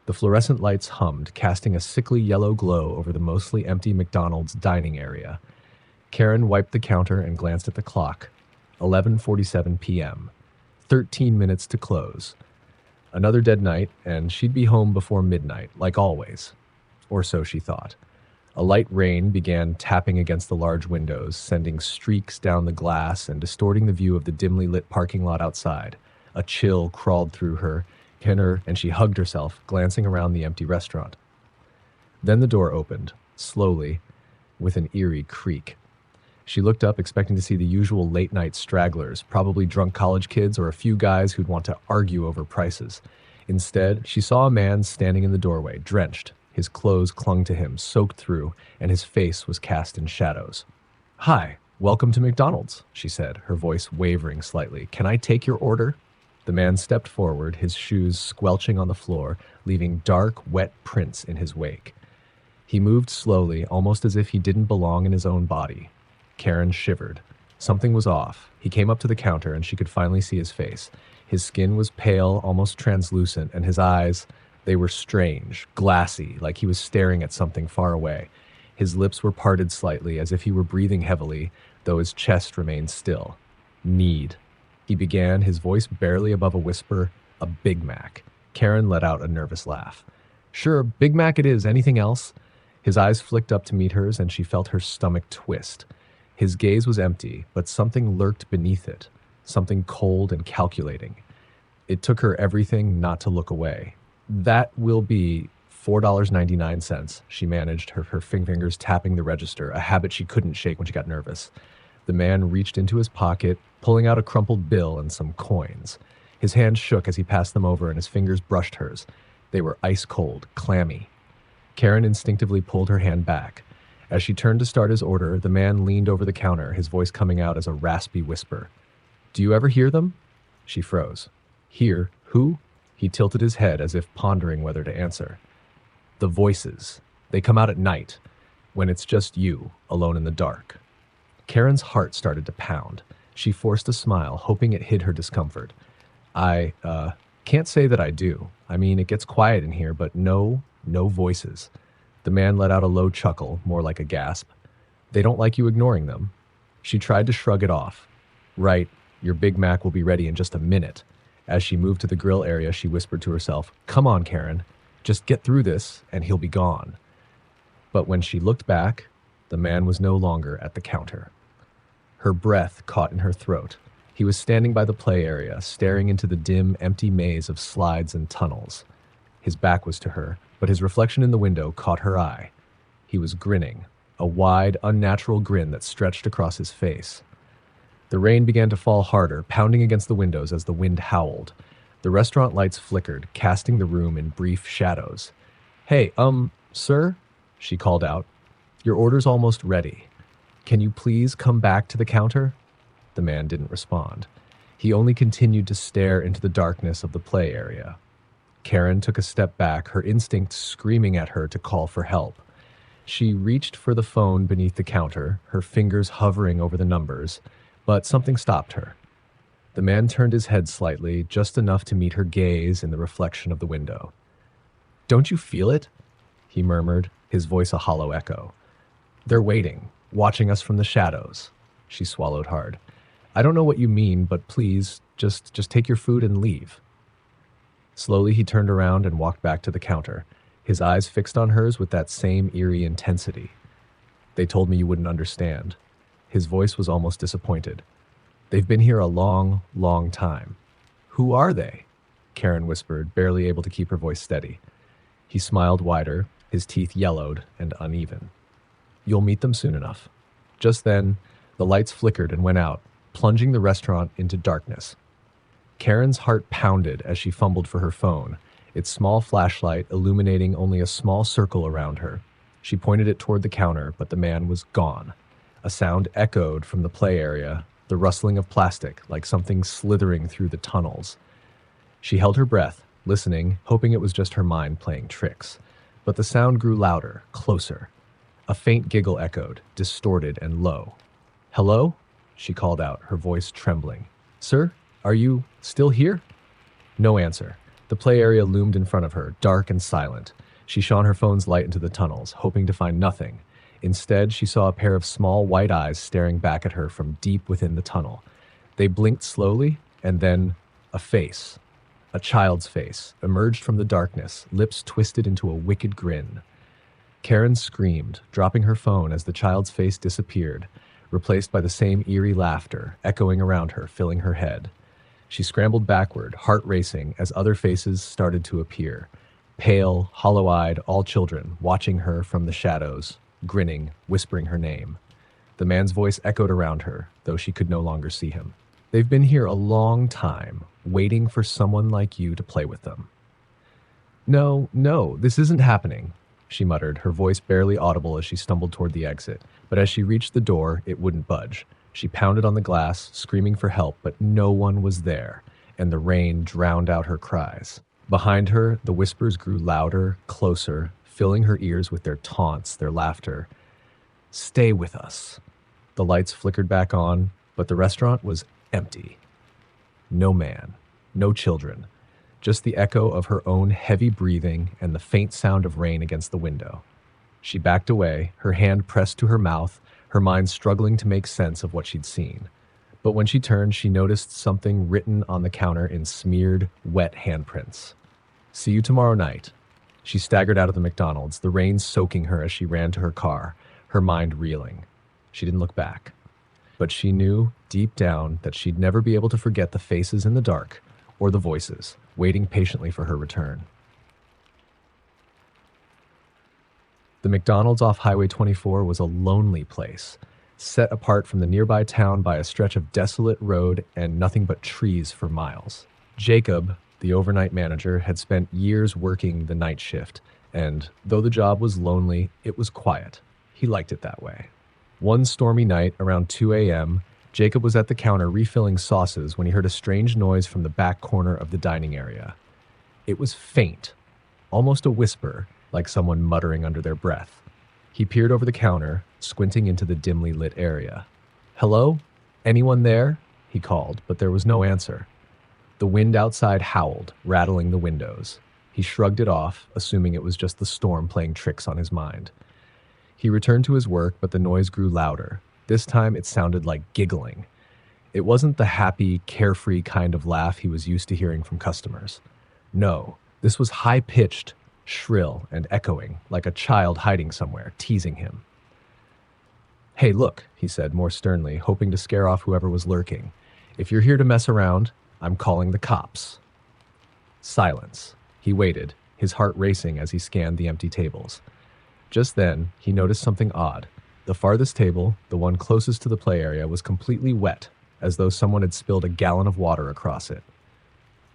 The fluorescent lights hummed, casting a sickly yellow glow over the mostly empty McDonald's dining area. Karen wiped the counter and glanced at the clock. 11:47 p.m. 13 minutes to close. Another dead night, and she'd be home before midnight, like always. Or so she thought. A light rain began tapping against the large windows, sending streaks down the glass and distorting the view of the dimly lit parking lot outside. A chill crawled through her, and she hugged herself, glancing around the empty restaurant. Then the door opened, slowly, with an eerie creak. She looked up, expecting to see the usual late-night stragglers, probably drunk college kids or a few guys who'd want to argue over prices. Instead, she saw a man standing in the doorway, drenched. His clothes clung to him, soaked through, and his face was cast in shadows. "Hi, welcome to McDonald's," she said, her voice wavering slightly. "Can I take your order?" The man stepped forward, his shoes squelching on the floor, leaving dark, wet prints in his wake. He moved slowly, almost as if he didn't belong in his own body. Karen shivered. Something was off. He came up to the counter, and she could finally see his face. His skin was pale, almost translucent, and his eyes, they were strange, glassy, like he was staring at something far away. His lips were parted slightly, as if he were breathing heavily, though his chest remained still. "Need," he began, his voice barely above a whisper. "A Big Mac." Karen let out a nervous laugh. "Sure, Big Mac it is. Anything else?" His eyes flicked up to meet hers, and she felt her stomach twist. His gaze was empty, but something lurked beneath it, something cold and calculating. It took her everything not to look away. "That will be $4.99, she managed, her fingers tapping the register, a habit she couldn't shake when she got nervous. The man reached into his pocket, pulling out a crumpled bill and some coins. His hand shook as he passed them over, and his fingers brushed hers. They were ice cold, clammy. Karen instinctively pulled her hand back. As she turned to start his order, the man leaned over the counter, his voice coming out as a raspy whisper. "Do you ever hear them?" She froze. "Hear? Who?" He tilted his head as if pondering whether to answer. "The voices. They come out at night, when it's just you, alone in the dark." Karen's heart started to pound. She forced a smile, hoping it hid her discomfort. I can't say that I do. I mean, it gets quiet in here, but no voices." The man let out a low chuckle, more like a gasp. "They don't like you ignoring them." She tried to shrug it off. "Right, your Big Mac will be ready in just a minute." As she moved to the grill area, she whispered to herself, "Come on, Karen. Just get through this, and he'll be gone." But when she looked back, the man was no longer at the counter. Her breath caught in her throat. He was standing by the play area, staring into the dim, empty maze of slides and tunnels. His back was to her, but his reflection in the window caught her eye. He was grinning, a wide, unnatural grin that stretched across his face. The rain began to fall harder, pounding against the windows as the wind howled. The restaurant lights flickered, casting the room in brief shadows. "Hey, sir?" she called out. "Your order's almost ready. Can you please come back to the counter?" The man didn't respond. He only continued to stare into the darkness of the play area. Karen took a step back, her instinct screaming at her to call for help. She reached for the phone beneath the counter, her fingers hovering over the numbers, but something stopped her. The man turned his head slightly, just enough to meet her gaze in the reflection of the window. "Don't you feel it?" he murmured, his voice a hollow echo. "They're waiting, watching us from the shadows." She swallowed hard. "I don't know what you mean, but please, just take your food and leave." Slowly he turned around and walked back to the counter, his eyes fixed on hers with that same eerie intensity. "They told me you wouldn't understand." His voice was almost disappointed. "They've been here a long, long time." "Who are they?" Karen whispered, barely able to keep her voice steady. He smiled wider, his teeth yellowed and uneven. "You'll meet them soon enough." Just then, the lights flickered and went out, plunging the restaurant into darkness. Karen's heart pounded as she fumbled for her phone, its small flashlight illuminating only a small circle around her. She pointed it toward the counter, but the man was gone. A sound echoed from the play area, the rustling of plastic, like something slithering through the tunnels. She held her breath, listening, hoping it was just her mind playing tricks. But the sound grew louder, closer. A faint giggle echoed, distorted and low. "Hello?" she called out, her voice trembling. "Sir, are you still here?" No answer. The play area loomed in front of her, dark and silent. She shone her phone's light into the tunnels, hoping to find nothing. Instead, she saw a pair of small white eyes staring back at her from deep within the tunnel. They blinked slowly, and then a face, a child's face, emerged from the darkness, lips twisted into a wicked grin. Karen screamed, dropping her phone as the child's face disappeared, replaced by the same eerie laughter, echoing around her, filling her head. She scrambled backward, heart racing, as other faces started to appear. Pale, hollow-eyed, all children, watching her from the shadows, grinning, whispering her name. The man's voice echoed around her, though she could no longer see him. "They've been here a long time, waiting for someone like you to play with them." No, this isn't happening," she muttered, her voice barely audible as she stumbled toward the exit. But as she reached the door, it wouldn't budge. She pounded on the glass, screaming for help, but no one was there, and the rain drowned out her cries. Behind her, the whispers grew louder, closer, filling her ears with their taunts, their laughter. "Stay with us." The lights flickered back on, but the restaurant was empty. No man, no children, just the echo of her own heavy breathing and the faint sound of rain against the window. She backed away, her hand pressed to her mouth, her mind struggling to make sense of what she'd seen. But when she turned, she noticed something written on the counter in smeared, wet handprints. "See you tomorrow night." She staggered out of the McDonald's, the rain soaking her as she ran to her car, her mind reeling. She didn't look back. But she knew, deep down, that she'd never be able to forget the faces in the dark, or the voices, waiting patiently for her return. The McDonald's off Highway 24 was a lonely place, set apart from the nearby town by a stretch of desolate road and nothing but trees for miles. Jacob, the overnight manager, had spent years working the night shift, and though the job was lonely, it was quiet. He liked it that way. One stormy night, around 2 a.m., Jacob was at the counter refilling sauces when he heard a strange noise from the back corner of the dining area. It was faint, almost a whisper, like someone muttering under their breath. He peered over the counter, squinting into the dimly lit area. "Hello? Anyone there?" he called, but there was no answer. The wind outside howled, rattling the windows. He shrugged it off, assuming it was just the storm playing tricks on his mind. He returned to his work, but the noise grew louder. This time it sounded like giggling. It wasn't the happy, carefree kind of laugh he was used to hearing from customers. No, this was high-pitched, shrill, and echoing, like a child hiding somewhere, teasing him. "Hey, look," he said more sternly, hoping to scare off whoever was lurking. "If you're here to mess around, I'm calling the cops." Silence. He waited, his heart racing as he scanned the empty tables. Just then, he noticed something odd. The farthest table, the one closest to the play area, was completely wet, as though someone had spilled a gallon of water across it.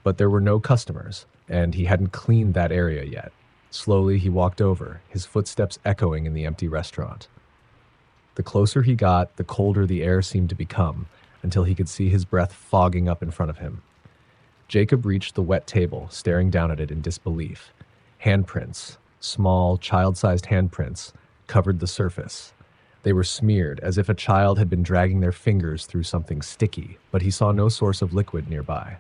But there were no customers, and he hadn't cleaned that area yet. Slowly, he walked over, his footsteps echoing in the empty restaurant. The closer he got, the colder the air seemed to become, until he could see his breath fogging up in front of him. Jacob reached the wet table, staring down at it in disbelief. Handprints, small, child-sized handprints, covered the surface. They were smeared, as if a child had been dragging their fingers through something sticky, but he saw no source of liquid nearby.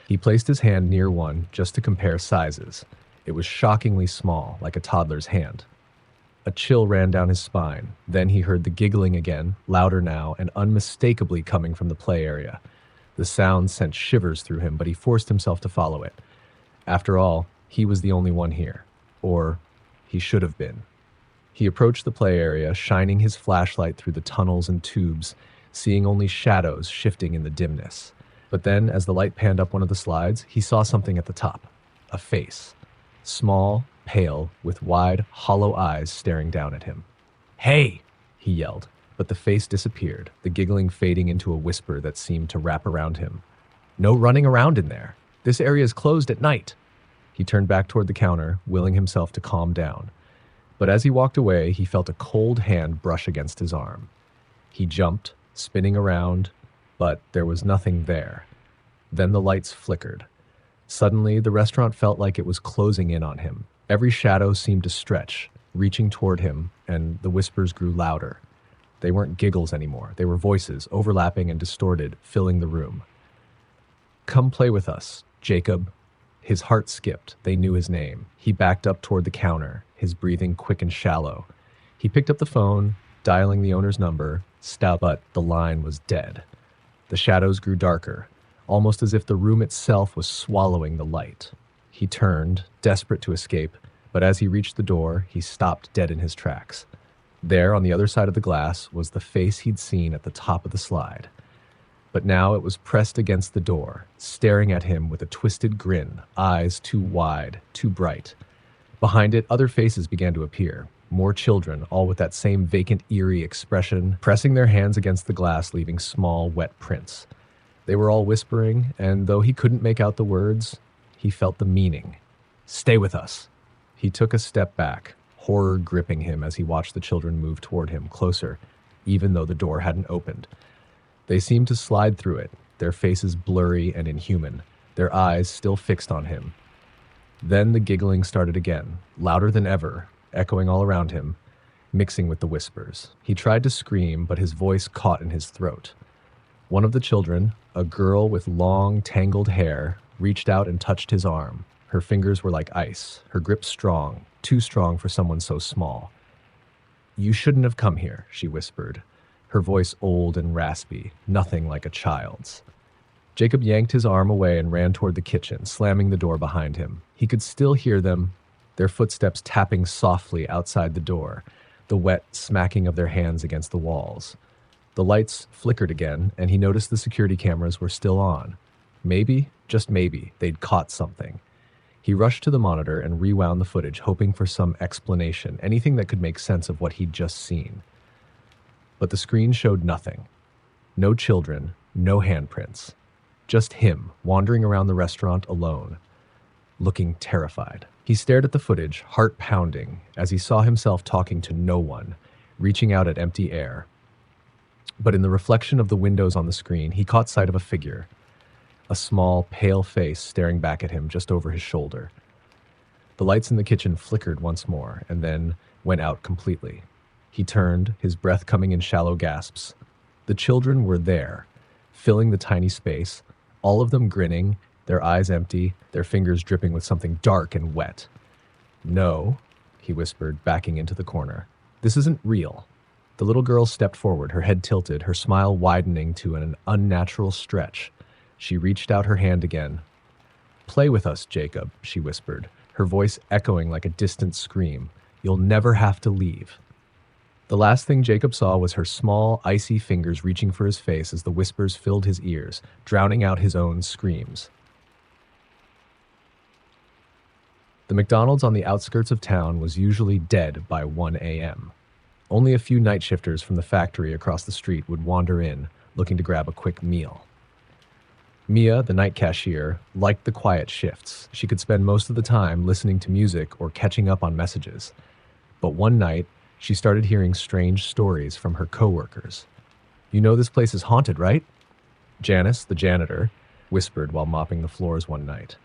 He placed his hand near one just to compare sizes. It was shockingly small, like a toddler's hand. A chill ran down his spine. Then he heard the giggling again, louder now, and unmistakably coming from the play area. The sound sent shivers through him, but he forced himself to follow it. After all, he was the only one here. Or he should have been. He approached the play area, shining his flashlight through the tunnels and tubes, seeing only shadows shifting in the dimness. But then, as the light panned up one of the slides, he saw something at the top. A face. Small, pale, with wide, hollow eyes staring down at him. "Hey!" he yelled, but the face disappeared, the giggling fading into a whisper that seemed to wrap around him. "No running around in there. This area is closed at night." He turned back toward the counter, willing himself to calm down. But as he walked away, he felt a cold hand brush against his arm. He jumped, spinning around, but there was nothing there. Then the lights flickered. Suddenly, the restaurant felt like it was closing in on him. Every shadow seemed to stretch, reaching toward him, and the whispers grew louder. They weren't giggles anymore. They were voices, overlapping and distorted, filling the room. "Come play with us, Jacob." His heart skipped. They knew his name. He backed up toward the counter, his breathing quick and shallow. He picked up the phone, dialing the owner's number, but the line was dead. The shadows grew darker, almost as if the room itself was swallowing the light. He turned, desperate to escape, but as he reached the door, he stopped dead in his tracks. There, on the other side of the glass, was the face he'd seen at the top of the slide. But now it was pressed against the door, staring at him with a twisted grin, eyes too wide, too bright. Behind it, other faces began to appear, more children, all with that same vacant, eerie expression, pressing their hands against the glass, leaving small, wet prints. They were all whispering, and though he couldn't make out the words, he felt the meaning. "Stay with us." He took a step back, horror gripping him as he watched the children move toward him, closer, even though the door hadn't opened. They seemed to slide through it, their faces blurry and inhuman, their eyes still fixed on him. Then the giggling started again, louder than ever, echoing all around him, mixing with the whispers. He tried to scream, but his voice caught in his throat. One of the children, a girl with long, tangled hair, reached out and touched his arm. Her fingers were like ice, her grip strong, too strong for someone so small. "You shouldn't have come here," she whispered, her voice old and raspy, nothing like a child's. Jacob yanked his arm away and ran toward the kitchen, slamming the door behind him. He could still hear them, their footsteps tapping softly outside the door, the wet smacking of their hands against the walls. The lights flickered again, and he noticed the security cameras were still on. Maybe, just maybe, they'd caught something. He rushed to the monitor and rewound the footage, hoping for some explanation, anything that could make sense of what he'd just seen. But the screen showed nothing. No children, no handprints. Just him, wandering around the restaurant alone, looking terrified. He stared at the footage, heart pounding, as he saw himself talking to no one, reaching out at empty air. But in the reflection of the windows on the screen, he caught sight of a figure, a small, pale face staring back at him just over his shoulder. The lights in the kitchen flickered once more, and then went out completely. He turned, his breath coming in shallow gasps. The children were there, filling the tiny space, all of them grinning, their eyes empty, their fingers dripping with something dark and wet. "No," he whispered, backing into the corner. "This isn't real." The little girl stepped forward, her head tilted, her smile widening to an unnatural stretch. She reached out her hand again. "Play with us, Jacob," she whispered, her voice echoing like a distant scream. "You'll never have to leave." The last thing Jacob saw was her small, icy fingers reaching for his face as the whispers filled his ears, drowning out his own screams. The McDonald's on the outskirts of town was usually dead by 1 a.m. Only a few night shifters from the factory across the street would wander in, looking to grab a quick meal. Mia, the night cashier, liked the quiet shifts. She could spend most of the time listening to music or catching up on messages. But one night, she started hearing strange stories from her coworkers. "You know this place is haunted, right?" Janice, the janitor, whispered while mopping the floors one night.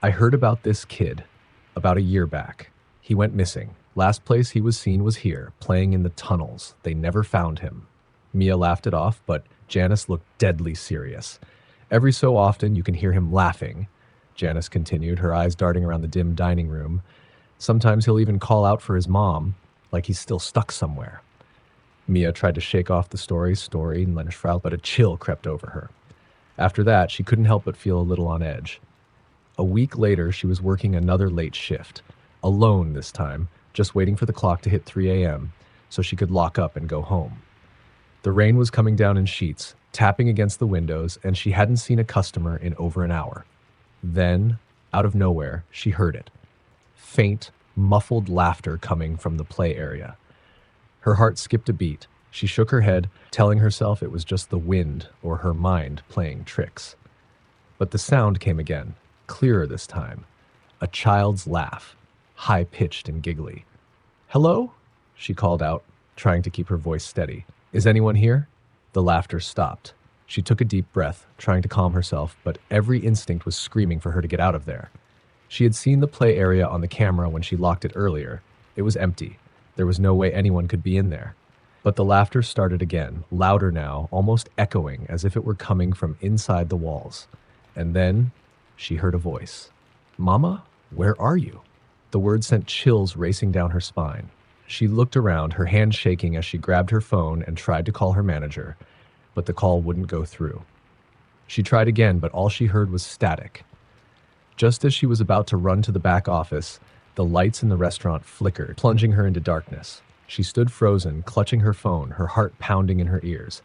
"I heard about this kid, about a year back. He went missing. Last place he was seen was here, playing in the tunnels. They never found him." Mia laughed it off, but Janice looked deadly serious. "Every so often you can hear him laughing," Janice continued, her eyes darting around the dim dining room. "Sometimes he'll even call out for his mom, like he's still stuck somewhere." Mia tried to shake off the story, and let her out, but a chill crept over her. After that, she couldn't help but feel a little on edge. A week later, she was working another late shift, alone this time, just waiting for the clock to hit 3 a.m. so she could lock up and go home. The rain was coming down in sheets, tapping against the windows, and she hadn't seen a customer in over an hour. Then, out of nowhere, she heard it. Faint, muffled laughter coming from the play area. Her heart skipped a beat. She shook her head, telling herself it was just the wind or her mind playing tricks. But the sound came again, clearer this time. A child's laugh, high-pitched and giggly. "Hello?" she called out, trying to keep her voice steady. "Is anyone here?" The laughter stopped. She took a deep breath, trying to calm herself, but every instinct was screaming for her to get out of there. She had seen the play area on the camera when she locked it earlier. It was empty. There was no way anyone could be in there. But the laughter started again, louder now, almost echoing as if it were coming from inside the walls. And then she heard a voice. Mama, where are you? The word sent chills racing down her spine. She looked around, her hand shaking as she grabbed her phone and tried to call her manager, but the call wouldn't go through. She tried again, but all she heard was static. Just as she was about to run to the back office, the lights in the restaurant flickered, plunging her into darkness. She stood frozen, clutching her phone, her heart pounding in her ears.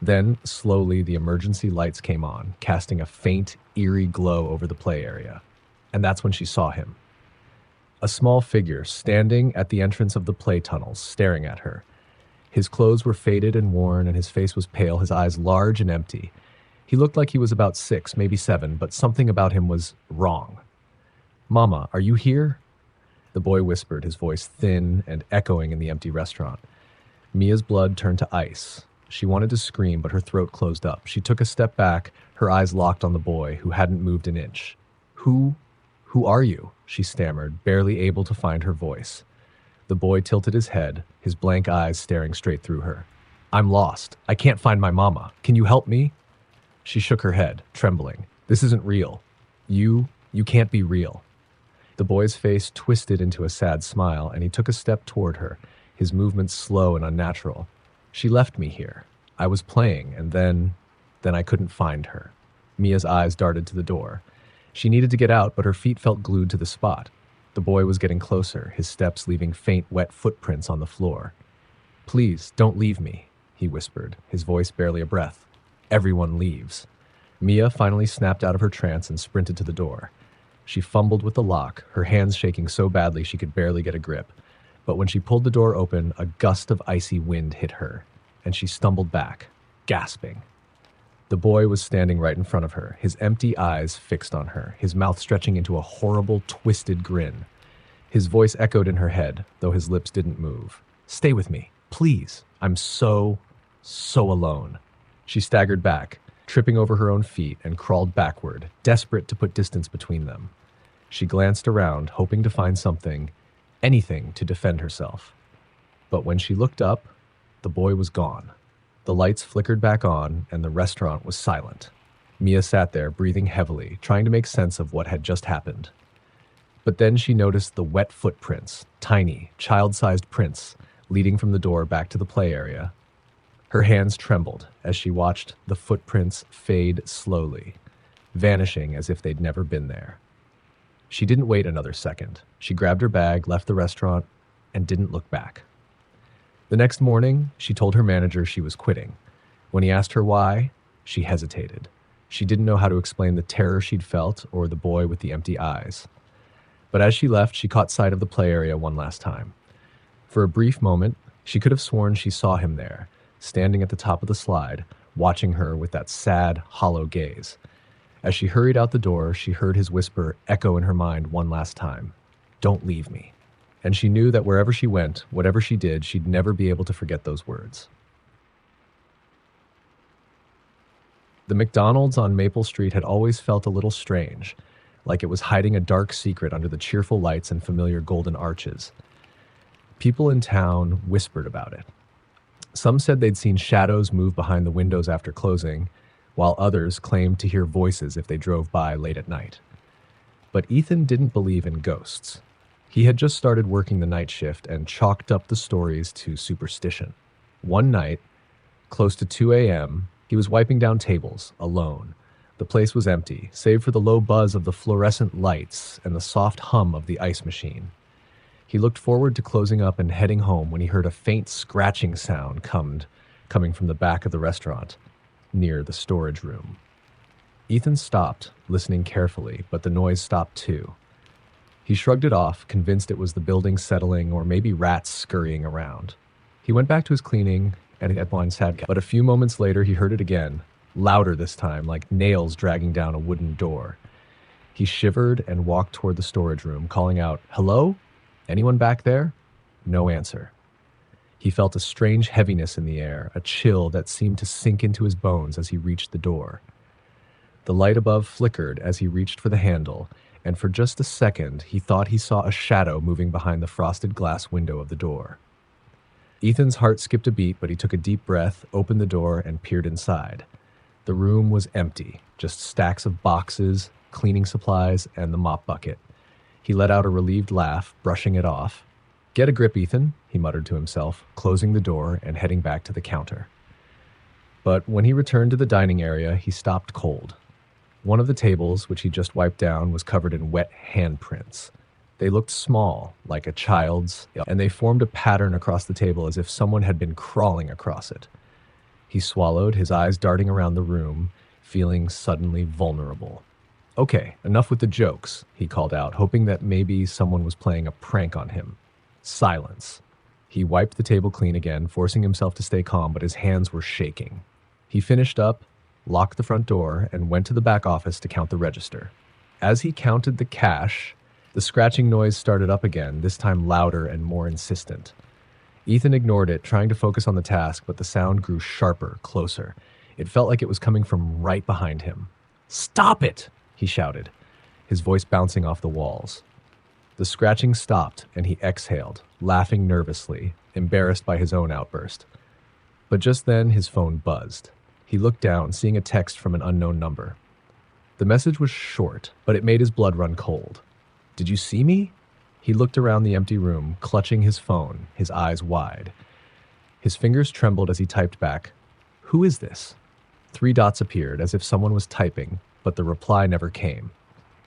Then, slowly, the emergency lights came on, casting a faint, eerie glow over the play area. And that's when she saw him. A small figure standing at the entrance of the play tunnels, staring at her. His clothes were faded and worn, and his face was pale, his eyes large and empty. He looked like he was about 6, maybe 7, but something about him was wrong. "Mama, are you here?" The boy whispered, his voice thin and echoing in the empty restaurant. Mia's blood turned to ice. She wanted to scream, but her throat closed up. She took a step back, her eyes locked on the boy, who hadn't moved an inch. Who are you?" she stammered, barely able to find her voice. The boy tilted his head, his blank eyes staring straight through her. "I'm lost. I can't find my mama. Can you help me?" She shook her head, trembling. "This isn't real. You can't be real." The boy's face twisted into a sad smile, and he took a step toward her, his movements slow and unnatural. "She left me here. I was playing, and then I couldn't find her." Mia's eyes darted to the door. She needed to get out, but her feet felt glued to the spot. The boy was getting closer, his steps leaving faint, wet footprints on the floor. "Please, don't leave me," he whispered, his voice barely a breath. "Everyone leaves." Mia finally snapped out of her trance and sprinted to the door. She fumbled with the lock, her hands shaking so badly she could barely get a grip. But when she pulled the door open, a gust of icy wind hit her, and she stumbled back, gasping. The boy was standing right in front of her, his empty eyes fixed on her, his mouth stretching into a horrible, twisted grin. His voice echoed in her head, though his lips didn't move. "Stay with me, please. I'm so alone." She staggered back, tripping over her own feet, and crawled backward, desperate to put distance between them. She glanced around, hoping to find something, anything to defend herself. But when she looked up, the boy was gone. The lights flickered back on, and the restaurant was silent. Mia sat there, breathing heavily, trying to make sense of what had just happened. But then she noticed the wet footprints, tiny, child-sized prints, leading from the door back to the play area. Her hands trembled as she watched the footprints fade slowly, vanishing as if they'd never been there. She didn't wait another second. She grabbed her bag, left the restaurant, and didn't look back. The next morning, she told her manager she was quitting. When he asked her why, she hesitated. She didn't know how to explain the terror she'd felt or the boy with the empty eyes. But as she left, she caught sight of the play area one last time. For a brief moment, she could have sworn she saw him there, standing at the top of the slide, watching her with that sad, hollow gaze. As she hurried out the door, she heard his whisper echo in her mind one last time. "Don't leave me." And she knew that wherever she went, whatever she did, she'd never be able to forget those words. The McDonald's on Maple Street had always felt a little strange, like it was hiding a dark secret under the cheerful lights and familiar golden arches. People in town whispered about it. Some said they'd seen shadows move behind the windows after closing, while others claimed to hear voices if they drove by late at night. But Ethan didn't believe in ghosts. He had just started working the night shift and chalked up the stories to superstition. One night, close to 2 a.m., he was wiping down tables, alone. The place was empty, save for the low buzz of the fluorescent lights and the soft hum of the ice machine. He looked forward to closing up and heading home when he heard a faint scratching sound coming from the back of the restaurant, near the storage room. Ethan stopped, listening carefully, but the noise stopped too. He shrugged it off, convinced it was the building settling or maybe rats scurrying around. He went back to his cleaning and at one sad, but a few moments later he heard it again, louder this time, like nails dragging down a wooden door. He shivered and walked toward the storage room, calling out, "Hello? Anyone back there?" No answer. He felt a strange heaviness in the air, a chill that seemed to sink into his bones as he reached the door. The light above flickered as he reached for the handle, and for just a second he thought he saw a shadow moving behind the frosted glass window of the door. Ethan's heart skipped a beat, but he took a deep breath, opened the door, and peered inside. The room was empty, just stacks of boxes, cleaning supplies, and the mop bucket. He let out a relieved laugh, brushing it off. "Get a grip, Ethan," he muttered to himself, closing the door and heading back to the counter. But when he returned to the dining area, he stopped cold. One of the tables, which he just wiped down, was covered in wet handprints. They looked small, like a child's, and they formed a pattern across the table as if someone had been crawling across it. He swallowed, his eyes darting around the room, feeling suddenly vulnerable. "Okay, enough with the jokes," he called out, hoping that maybe someone was playing a prank on him. Silence. He wiped the table clean again, forcing himself to stay calm, but his hands were shaking. He finished up, locked the front door, and went to the back office to count the register. As he counted the cash, the scratching noise started up again, this time louder and more insistent. Ethan ignored it, trying to focus on the task, but the sound grew sharper, closer. It felt like it was coming from right behind him. "Stop it!" he shouted, his voice bouncing off the walls. The scratching stopped, and he exhaled, laughing nervously, embarrassed by his own outburst. But just then, his phone buzzed. He looked down, seeing a text from an unknown number. The message was short, but it made his blood run cold. "Did you see me?" He looked around the empty room, clutching his phone, his eyes wide. His fingers trembled as he typed back, "Who is this?" 3 dots appeared, as if someone was typing, but the reply never came.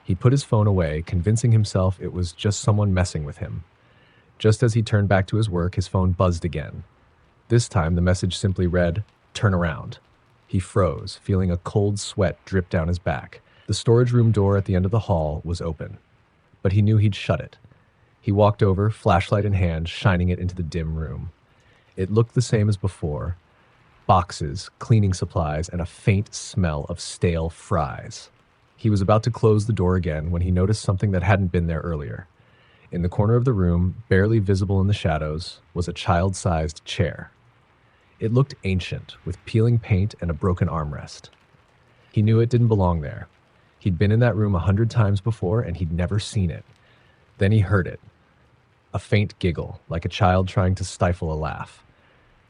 He put his phone away, convincing himself it was just someone messing with him. Just as he turned back to his work, his phone buzzed again. This time, the message simply read, "Turn around." He froze, feeling a cold sweat drip down his back. The storage room door at the end of the hall was open, but he knew he'd shut it. He walked over, flashlight in hand, shining it into the dim room. It looked the same as before. Boxes, cleaning supplies, and a faint smell of stale fries. He was about to close the door again when he noticed something that hadn't been there earlier. In the corner of the room, barely visible in the shadows, was a child-sized chair. It looked ancient, with peeling paint and a broken armrest. He knew it didn't belong there. He'd been in that room 100 times before, and he'd never seen it. Then he heard it. A faint giggle, like a child trying to stifle a laugh.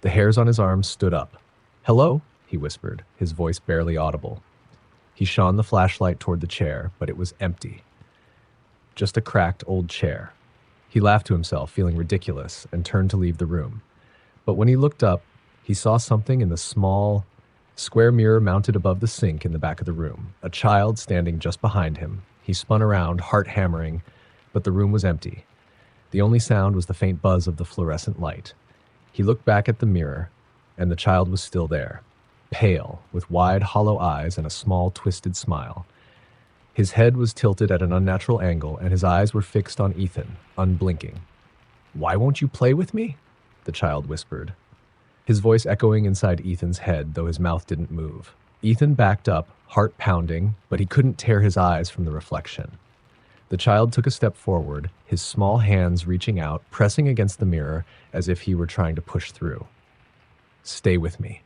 The hairs on his arms stood up. "Hello?" he whispered, his voice barely audible. He shone the flashlight toward the chair, but it was empty. Just a cracked old chair. He laughed to himself, feeling ridiculous, and turned to leave the room. But when he looked up, he saw something in the small, square mirror mounted above the sink in the back of the room, a child standing just behind him. He spun around, heart hammering, but the room was empty. The only sound was the faint buzz of the fluorescent light. He looked back at the mirror, and the child was still there, pale, with wide, hollow eyes and a small, twisted smile. His head was tilted at an unnatural angle, and his eyes were fixed on Ethan, unblinking. "Why won't you play with me?" the child whispered, his voice echoing inside Ethan's head, though his mouth didn't move. Ethan backed up, heart pounding, but he couldn't tear his eyes from the reflection. The child took a step forward, his small hands reaching out, pressing against the mirror as if he were trying to push through. "Stay with me.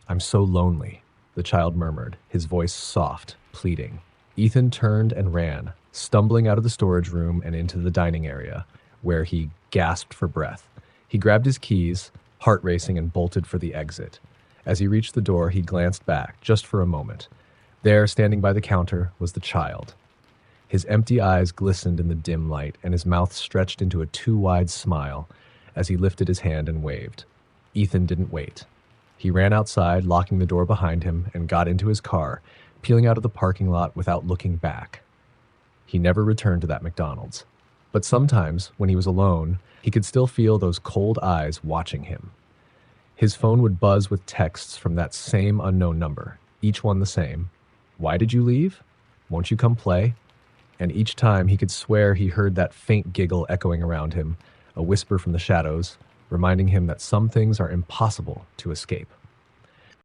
I'm so lonely," the child murmured, his voice soft, pleading. Ethan turned and ran, stumbling out of the storage room and into the dining area, where he gasped for breath. He grabbed his keys, heart racing, and bolted for the exit. As he reached the door, he glanced back, just for a moment. There, standing by the counter, was the child. His empty eyes glistened in the dim light, and his mouth stretched into a too-wide smile as he lifted his hand and waved. Ethan didn't wait. He ran outside, locking the door behind him, and got into his car, peeling out of the parking lot without looking back. He never returned to that McDonald's. But sometimes, when he was alone, he could still feel those cold eyes watching him. His phone would buzz with texts from that same unknown number, each one the same. "Why did you leave? Won't you come play?" And each time he could swear he heard that faint giggle echoing around him, a whisper from the shadows, reminding him that some things are impossible to escape.